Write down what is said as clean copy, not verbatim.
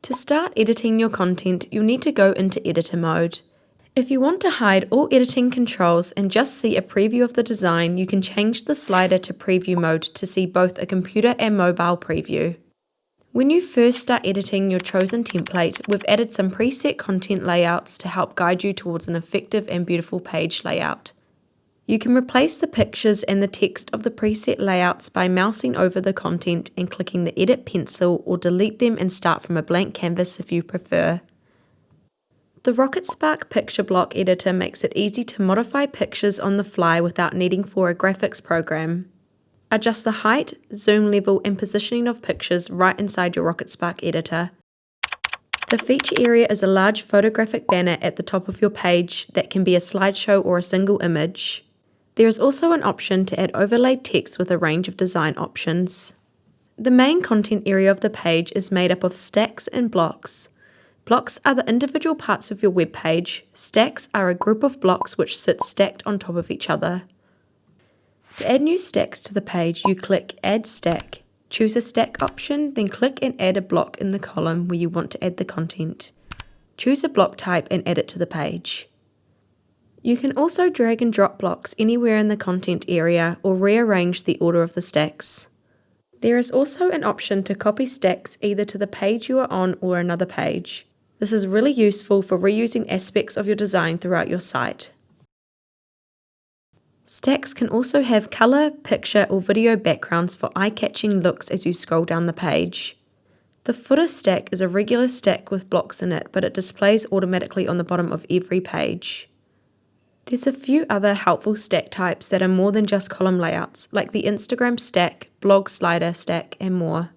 To start editing your content, you'll need to go into editor mode. If you want to hide all editing controls and just see a preview of the design, you can change the slider to preview mode to see both a computer and mobile preview. When you first start editing your chosen template, we've added some preset content layouts to help guide you towards an effective and beautiful page layout. You can replace the pictures and the text of the preset layouts by mousing over the content and clicking the edit pencil, or delete them and start from a blank canvas if you prefer. The Rocketspark picture block editor makes it easy to modify pictures on the fly without needing for a graphics program. Adjust the height, zoom level and positioning of pictures right inside your Rocketspark editor. The feature area is a large photographic banner at the top of your page that can be a slideshow or a single image. There is also an option to add overlaid text with a range of design options. The main content area of the page is made up of stacks and blocks. Blocks are the individual parts of your web page. Stacks are a group of blocks which sit stacked on top of each other. To add new stacks to the page, you click Add Stack. Choose a stack option, then click and add a block in the column where you want to add the content. Choose a block type and add it to the page. You can also drag and drop blocks anywhere in the content area or rearrange the order of the stacks. There is also an option to copy stacks either to the page you are on or another page. This is really useful for reusing aspects of your design throughout your site. Stacks can also have colour, picture or video backgrounds for eye-catching looks as you scroll down the page. The footer stack is a regular stack with blocks in it, but it displays automatically on the bottom of every page. There's a few other helpful stack types that are more than just column layouts, like the Instagram stack, blog slider stack and more.